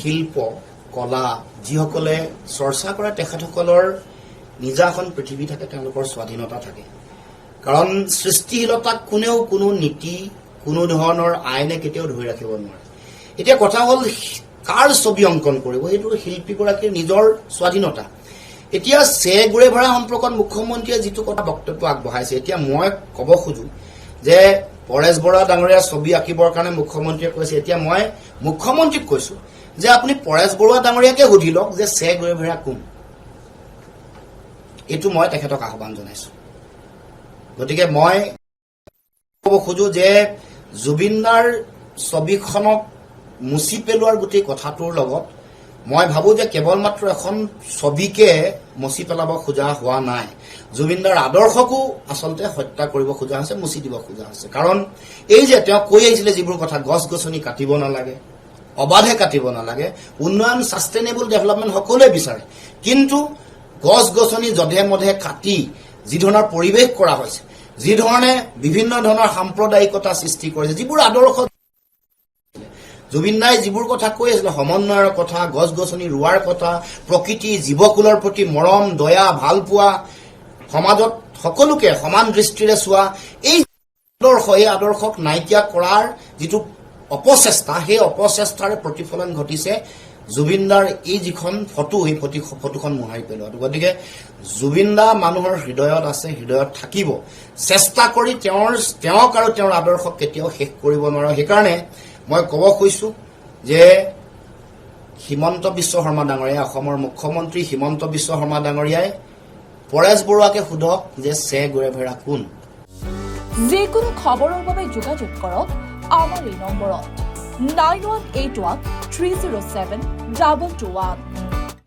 শিল্প কলা যিসকলে চৰ্চা কৰে তেখেতসকলৰ নিজা এখন পৃথিৱী থাকে, তেওঁলোকৰ স্বাধীনতা থাকে। কাৰণ সৃষ্টিশীলতাক কোনেও কোনো নীতি কোনো ধৰণৰ আইনে কেতিয়াও ধৰি ৰাখিব নোৱাৰে। এতিয়া কথা হ'ল কাৰ ছবি অংকন কৰিব, সেইটো শিল্পীগৰাকীৰ নিজৰ স্বাধীনতা। এতিয়া গুৰেভৰা সম্পৰ্কত মুখ্যমন্ত্ৰীয়ে যিটো কথা বক্তব্য আগবঢ়াইছে, এতিয়া মই ক'ব খোজো যে পৰেশ বৰা ডাঙৰীয়া ছবি আঁকিবৰ কাৰণে মুখ্যমন্ত্ৰীয়ে কৈছে। এতিয়া মই মুখ্যমন্ত্ৰীক কৈছো যে আপুনি পৰেশ বৰুৱা ডাঙৰীয়াকে সুধি লওক যে গুৰেভৰা কোন, এইটো মই তেখেতক আহ্বান জনাইছো। গতিকে মই ক'ব খোজো যে জুবিনদাৰ ছবিখনক মুচি পেলোৱাৰ গোটেই কথাটোৰ লগত মই ভাবো যে কেৱল মাত্ৰ এখন ছবিকে মুচি পেলাব খোজা হোৱা নাই, জুবিনদাৰ আদৰ্শকো আচলতে হত্যা কৰিব খোজা হৈছে, মুচি দিব খোজা হৈছে। কাৰণ এই যে তেওঁ কৈ আহিছিলে যিবোৰ কথা, গছ গছনি কাটিব নালাগে, অবাধে কাটিব নালাগে, উন্নয়ন ছাষ্টেইনেবল ডেভেলপমেণ্ট সকলোৱে বিচাৰে, কিন্তু গছ গছনি যধে মধে কাটি যি ধৰণৰ পৰিৱেশ কৰা হৈছে, যি ধৰণে বিভিন্ন ধৰণৰ সাম্প্ৰদায়িকতা সৃষ্টি কৰিছে, যিবোৰ আদৰ্শ জুবিনদাই যিবোৰ কথা কৈ আছিলে, সমন্বয়ৰ কথা, গছ গছনি ৰোৱাৰ কথা, প্ৰকৃতি জীৱকুলৰ প্ৰতি মৰম দয়া ভাল পোৱা, সমাজত সকলোকে সমান দৃষ্টিৰে চোৱা, এই আদৰ্শক নাইকিয়া কৰাৰ যিটো অপচেষ্টা, সেই অপচেষ্টাৰে প্ৰতিফলন ঘটিছে জুবিনদাৰ এই যিখন ফটো, এই ফটোখন মোহাৰি পেলোৱাটো। গতিকে জুবিনদা মানুহৰ হৃদয়ত আছে, হৃদয়ত থাকিব। চেষ্টা কৰি তেওঁক আৰু তেওঁৰ আদৰ্শক কেতিয়াও শেষ কৰিব নোৱাৰো। সেইকাৰণে মই ক'ব খুজিছো যে হিমন্ত বিশ্ব শৰ্মা ডাঙৰীয়াই, অসমৰ মুখ্যমন্ত্ৰী হিমন্ত বিশ্ব শৰ্মা ডাঙৰীয়াই পৰেশ বৰুৱাকে সোধক যে গুৰেভৰা কোন। যিকোনো খবৰৰ বাবে যোগাযোগ কৰক আমাৰ এই নম্বৰত 9181 307 221।